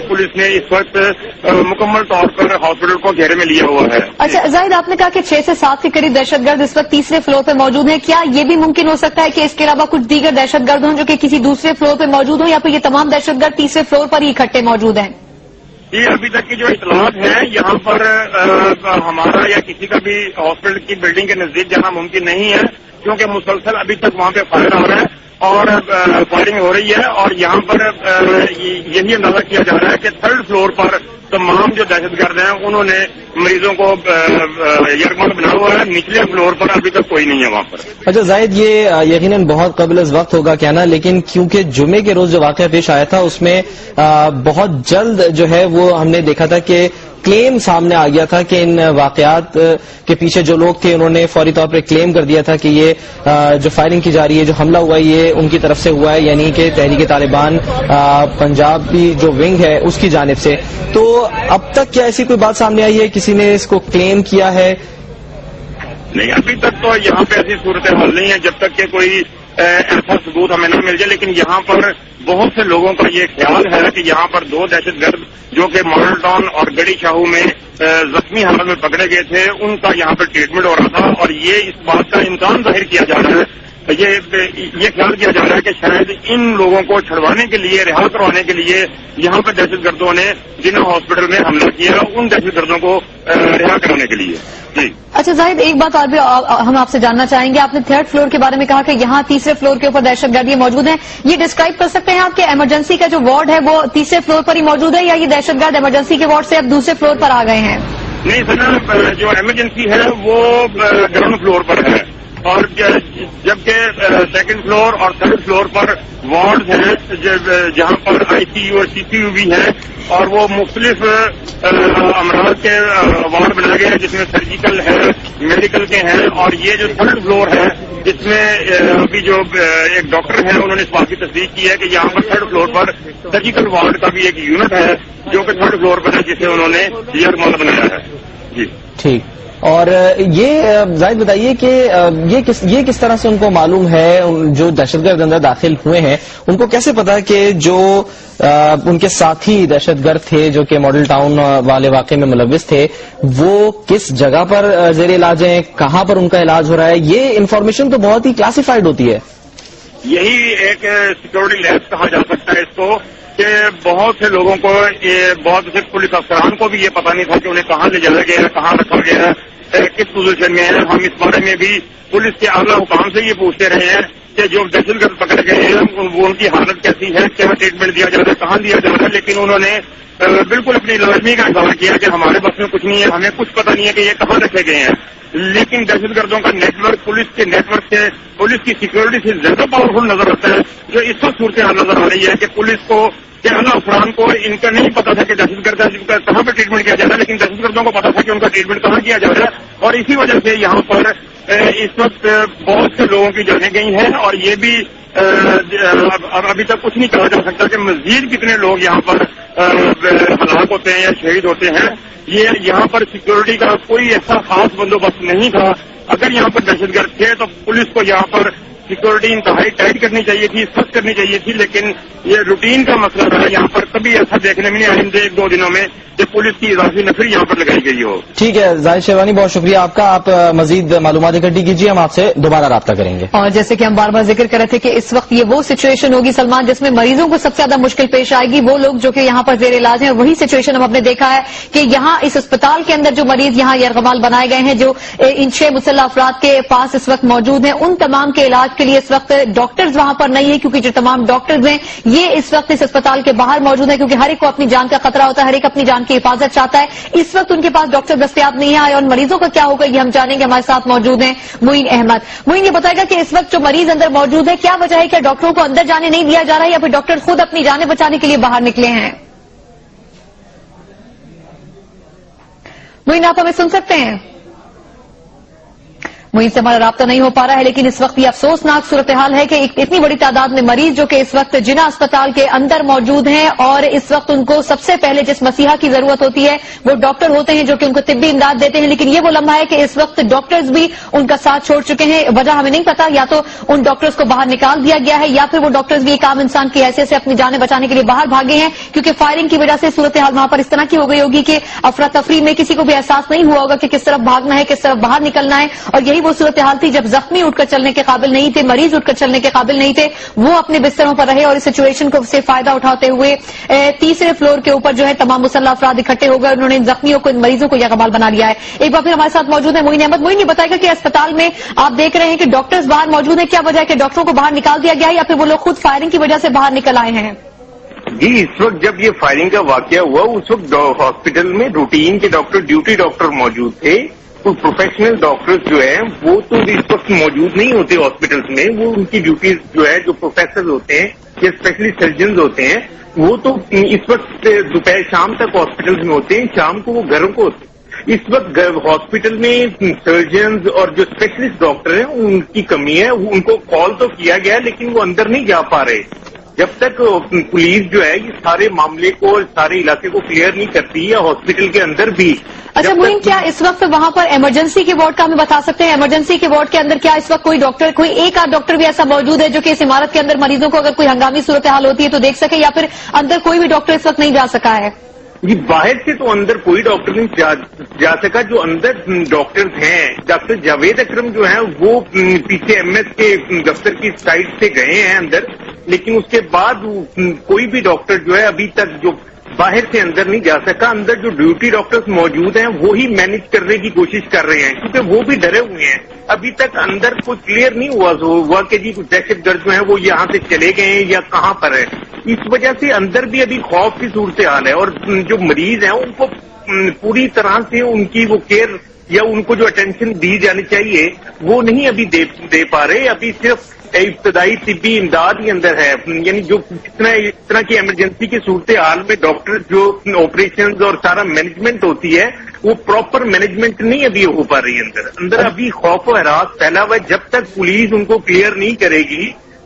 Police ने इस वक्त मुकम्मल तौर पर हॉस्पिटल को घेरे में लिया हुआ है। अच्छा जाहिद, आपने कहा कि 6 से 7 के करीब दहशतगर्द इस वक्त तीसरे फ्लोर पर मौजूद हैं। क्या ये भी मुमकिन हो सकता है कि इसके अलावा कुछ दीगर दहशतगर्द हों जो कि किसी दूसरे फ्लोर पर मौजूद हों, या फिर ये तमाम दहशतगर्द तीसरे फ्लोर पर ही इकट्ठे मौजूद हैं? ये अभी तक की जो इतलात है यहाँ पर हमारा या किसी का भी हॉस्पिटल की बिल्डिंग के नजदीक जाना मुमकिन नहीं है, क्योंकि मुसलसल अभी तक वहाँ पे फायर हो रहा है और फायरिंग हो रही है। और यहाँ पर यही अंदाजा किया जा रहा है कि 3rd फ्लोर पर तमाम जो दहशतगर्द हैं उन्होंने मरीजों को यरगमंद बना हुआ है। निचले फ्लोर पर अभी तक कोई नहीं है वहाँ पर। अच्छा जाहिद, ये यकीनन बहुत कबल इस वक्त होगा कहना, लेकिन क्योंकि जुमे के रोज जो वाक़या पेश आया था उसमें बहुत जल्द जो है वो हमने देखा था कि क्लेम सामने आ गया था कि इन वाकयात के पीछे जो लोग थे उन्होंने फौरी तौर पर क्लेम कर दिया था कि ये जो फायरिंग की जा रही है, जो हमला हुआ है, ये उनकी तरफ से हुआ है, यानी कि तहरीक तालिबान पंजाब की जो विंग है उसकी जानिब से। तो अब तक क्या ऐसी कोई बात सामने आई है, किसी ने इसको क्लेम किया है? नहीं, अभी तक तो यहाँ पे ऐसी सूरत हाल नहीं है जब तक कि कोई ऐसा सबूत हमें न मिल जाए। लेकिन यहाँ पर बहुत से लोगों का ये ख्याल है कि यहाँ पर 2 दहशतगर्द जो कि मॉडल टाउन और गड़ी शाहू में जख्मी हालत में पकड़े गए थे, उनका यहाँ पर ट्रीटमेंट हो रहा था। और ये इस बात का इम्कान जाहिर किया जा रहा है, ये ख्याल किया जा रहा है कि शायद इन लोगों को छुड़वाने के लिए, रिहा करवाने के लिए यहाँ पर दहशतगर्दों ने जिन्हें हॉस्पिटल में हमला किया उन दहशतगर्दों को रिहा कराने के लिए। जी अच्छा जाहिद, एक बात और भी हम आपसे जानना चाहेंगे। आपने 3rd फ्लोर के बारे में कहा कि यहाँ तीसरे फ्लोर के ऊपर दहशतगर्द ये मौजूद हैं। ये डिस्क्राइब कर सकते हैं आप कि इमरजेंसी का जो वार्ड है वो तीसरे फ्लोर पर ही मौजूद है, या ये दहशतगर्द इमरजेंसी के वार्ड से अब दूसरे फ्लोर पर आ गए हैं? नहीं सर, जो इमरजेंसी है वो ग्राउंड फ्लोर पर है, और जबकि 2nd फ्लोर और 3rd फ्लोर पर वार्ड हैं जहाँ पर ICU और CCU भी है, और वो मुख्तलिफ अमराज के वार्ड बनाए गए हैं जिसमें सर्जिकल है, मेडिकल के हैं। और ये जो 3rd फ्लोर है इसमें अभी जो एक डॉक्टर हैं उन्होंने इस बात की तस्दीक की है कि यहाँ पर 3rd फ्लोर पर सर्जिकल वार्ड का भी एक यूनिट है जो कि 3rd फ्लोर पर है, जिसे उन्होंने यरगमंद बनाया है। जी ठीक। और ये जाहिद बताइए कि ये किस तरह से उनको मालूम है, जो दहशतगर्द अंदर दाखिल हुए हैं उनको कैसे पता कि जो उनके साथी दहशतगर्द थे जो कि मॉडल टाउन वाले वाक़े में मुलव्विस थे वो किस जगह पर जेर इलाज हैं, कहाँ पर उनका इलाज हो रहा है? ये इन्फॉर्मेशन तो बहुत ही क्लासिफाइड होती है। यही एक सिक्योरिटी लैब कहा जा सकता है इसको, कि बहुत से लोगों को, बहुत से पुलिस अफसरान को भी ये पता नहीं था कि उन्हें कहाँ ले जाया गया है, कहाँ रखा गया है, किस पोजीशन में है। हम इस बारे में भी पुलिस के आला हुकाम से ये पूछते रहे हैं कि जो दहशतगर्द पकड़े गए हैं वो उनकी हालत कैसी है, क्या ट्रीटमेंट दिया जा रहा है, कहाँ दिया जा रहा है। लेकिन उन्होंने बिल्कुल अपनी लाजमी का इजाफा किया कि हमारे बस में कुछ नहीं है, हमें कुछ पता नहीं है कि ये कहाँ रखे गए हैं। लेकिन दहशतगर्दों का नेटवर्क पुलिस के नेटवर्क से, पुलिस की सिक्योरिटी से ज्यादा पावरफुल नजर आता है। जो इस वक्त सूरत हाल नजर आ रही है कि पुलिस को के आला अफसरान को इनका नहीं पता था कि दहशतगर्द कहाँ पर ट्रीटमेंट किया जा रहा है, लेकिन दहशतगर्दों को पता था कि उनका ट्रीटमेंट कहाँ किया जा रहा है। और इसी वजह से यहाँ पर इस वक्त बहुत से लोगों की जानें गई हैं, और ये भी अभी तक कुछ नहीं कहा जा सकता कि मजीद कितने लोग यहाँ पर हलाक होते हैं या शहीद होते हैं। ये यहाँ पर सिक्योरिटी का कोई ऐसा खास बंदोबस्त नहीं था। अगर यहाँ पर दहशतगर्द थे तो पुलिस को यहाँ पर सिक्योरिटी इंतहाई टाइट करनी चाहिए थी, सख्त करनी चाहिए थी। लेकिन ये रूटीन का मसला था, यहाँ पर कभी ऐसा देखने में नहीं आया इन 1-2 दिनों में कि पुलिस की इजाफी नफरी यहाँ पर लगाई गई हो। ठीक है जाहिद शेरवानी, बहुत शुक्रिया आपका। आप मजीद मालूमात इकट्ठी कीजिए, हम आपसे दोबारा राब्ता करेंगे। और जैसे कि हम बार बार जिक्र कर रहे थे कि इस वक्त ये वो सिचुएशन होगी सलमान जिसमें मरीजों को सबसे ज्यादा मुश्किल पेश आएगी, वो लोग जो कि यहाँ पर जेर इलाज हैं। वही सिचुएशन हम आपने देखा है कि यहाँ इस अस्पताल के अंदर जो मरीज यहाँ यरगमाल बनाए गए हैं, जो इन 6 मुसल्लह अफराद के पास इस वक्त मौजूद हैं, उन तमाम के इलाज के लिए इस वक्त डॉक्टर्स वहां पर नहीं है, क्योंकि जो तमाम डॉक्टर्स हैं ये इस वक्त इस अस्पताल के बाहर मौजूद है, क्योंकि हर एक को अपनी जान का खतरा होता है, हर एक अपनी जान की हिफाजत चाहता है। इस वक्त उनके पास डॉक्टर दस्तयाब नहीं है, और मरीजों का क्या होगा ये हम जानेंगे। हमारे साथ मौजूद हैं मोइन अहमद। मोइन, ये बताएगा कि इस वक्त जो मरीज अंदर मौजूद है क्या वजह है, क्या डॉक्टरों को अंदर जाने नहीं दिया जा रहा है या फिर डॉक्टर खुद अपनी जानें बचाने के लिए बाहर निकले हैं? मोइन, आप हमें सुन सकते हैं? मुइन से हमारा राब्ता नहीं हो पा रहा है, लेकिन इस वक्त ये अफसोसनाक सूरत हाल है कि इतनी बड़ी तादाद में मरीज जो कि इस वक्त जिना अस्पताल के अंदर मौजूद हैं और इस वक्त उनको सबसे पहले जिस मसीहा की जरूरत होती है वो डॉक्टर होते हैं जो कि उनको तिब्बी इमदाद देते हैं, लेकिन ये वो लम्हा है कि इस वक्त डॉक्टर्स भी उनका साथ छोड़ चुके हैं। वजह हमें नहीं पता, या तो उन डॉक्टर्स को बाहर निकाल दिया गया है या फिर वो डॉक्टर्स भी एक आम इंसान की हैसियत से अपनी जानें बचाने के लिए बाहर भागे हैं, क्योंकि फायरिंग की वजह से सूरत हाल वहां पर इस तरह की हो गई होगी कि अफरा तफरी में किसी को भी एहसास नहीं हुआ होगा कि किस तरफ भागना है, किस तरफ बाहर निकलना है। और यही वो सूरत हाल थी जब जख्मी उठकर चलने के काबिल नहीं थे, मरीज उठकर चलने के काबिल नहीं थे, वो अपने बिस्तरों पर रहे और इस सिचुएशन को से फायदा उठाते हुए तीसरे फ्लोर के ऊपर जो है तमाम मुसल्लह अफराद इकट्ठे हो गए, उन्होंने इन जख्मियों को, इन मरीजों को यरगमाल बना लिया है। एक बार फिर हमारे साथ मौजूद है मोइन अहमद। मोइन, ये बताएगा कि अस्पताल में आप देख रहे हैं कि डॉक्टर्स बाहर मौजूद हैं, क्या वजह है कि डॉक्टरों को बाहर निकाल दिया गया है या फिर वो लोग खुद फायरिंग की वजह से बाहर निकल आए हैं? जी, इस वक्त जब ये फायरिंग का वाकया हुआ उस वक्त हॉस्पिटल में रूटीन के डॉक्टर, ड्यूटी डॉक्टर मौजूद थे। तो प्रोफेशनल डॉक्टर्स जो है वो तो इस वक्त मौजूद नहीं होते हॉस्पिटल्स में, वो उनकी ड्यूटीज जो है जो प्रोफेसर होते हैं या स्पेशलिस्ट सर्जन होते हैं वो तो इस वक्त दोपहर शाम तक हॉस्पिटल्स में होते हैं, शाम को वो घरों को होते हैं। इस वक्त हॉस्पिटल में सर्जन और जो स्पेशलिस्ट डॉक्टर हैं उनकी कमी है। उनको कॉल तो किया गया लेकिन वो अंदर नहीं जा पा रहे। जब तक पुलिस जो है ये सारे मामले को, सारे इलाके को क्लियर नहीं करती या हॉस्पिटल के अंदर भी। अच्छा मोइन, क्या इस वक्त वहां पर इमरजेंसी के वार्ड का हमें बता सकते हैं? इमरजेंसी के वार्ड के अंदर क्या इस वक्त कोई डॉक्टर, कोई एक आध डॉक्टर भी ऐसा मौजूद है जो कि इस इमारत के अंदर मरीजों को अगर कोई हंगामी सूरत हाल होती है तो देख सके, या फिर अंदर कोई भी डॉक्टर इस वक्त नहीं जा सका है? जी, बाहर से तो अंदर कोई डॉक्टर नहीं जा सका। जो अंदर डॉक्टर्स हैं, डॉक्टर जावेद अकरम जो है वो पीछे एमएस के दफ्तर की साइड से गए हैं अंदर, लेकिन उसके बाद कोई भी डॉक्टर जो है अभी तक जो बाहर से अंदर नहीं जा सका। अंदर जो ड्यूटी डॉक्टर्स मौजूद हैं वो ही मैनेज करने की कोशिश कर रहे हैं, क्योंकि वो भी डरे हुए हैं। अभी तक अंदर कुछ क्लियर नहीं हुआ कि जी कुछ दहशतगर्द जो है वो यहाँ से चले गए हैं या कहाँ पर है। इस वजह से अंदर भी अभी खौफ की सूरत हाल है और जो मरीज हैं उनको पूरी तरह से उनकी वो केयर या उनको जो अटेंशन दी जानी चाहिए वो नहीं अभी दे पा रहे। अभी सिर्फ इब्तदाई तिब्बी इमदाद ही अंदर है, यानी जो इस तरह की इमरजेंसी की सूरत हाल में डॉक्टर जो ऑपरेशंस और सारा मैनेजमेंट होती है वो प्रॉपर मैनेजमेंट नहीं अभी हो पा रही है अंदर अभी खौफ और हरास फैला हुआ है। जब तक पुलिस उनको क्लियर नहीं करेगी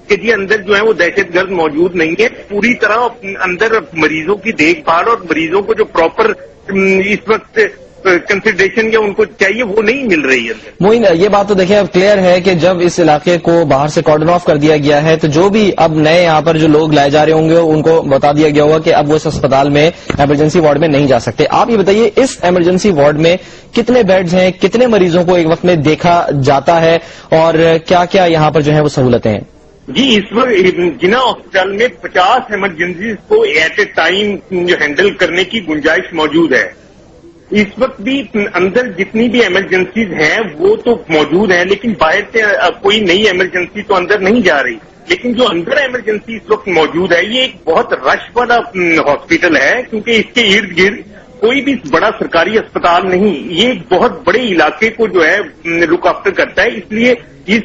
कि जी अंदर जो है वो दहशतगर्द मौजूद नहीं है, पूरी तरह अंदर मरीजों की देखभाल और मरीजों को जो प्रॉपर इस वक्त कंसिडरेशन या उनको चाहिए वो नहीं मिल रही है। मोइन, ये बात तो देखिए अब क्लियर है कि जब इस इलाके को बाहर से कॉर्डन ऑफ कर दिया गया है तो जो भी अब नए यहाँ पर जो लोग लाए जा रहे होंगे उनको बता दिया गया होगा कि अब वो इस अस्पताल में इमरजेंसी वार्ड में नहीं जा सकते। आप ये बताइए इस इमरजेंसी वार्ड में कितने बेड्स हैं, कितने मरीजों को एक वक्त में देखा जाता है और क्या क्या यहाँ पर जो है वो सहूलतें हैं? जी, इस वक्त जिना हॉस्पिटल में 50 इमरजेंसी को एट ए टाइम हैंडल करने की गुंजाइश मौजूद है। इस वक्त भी अंदर जितनी भी इमरजेंसीज हैं वो तो मौजूद हैं, लेकिन बाहर से कोई नई इमरजेंसी तो अंदर नहीं जा रही। लेकिन जो अंदर इमरजेंसी इस वक्त मौजूद है ये एक बहुत रश वाला हॉस्पिटल है, क्योंकि इसके इर्द गिर्द कोई भी बड़ा सरकारी अस्पताल नहीं, ये एक बहुत बड़े इलाके को जो है लुक आफ्टर करता है। इसलिए इस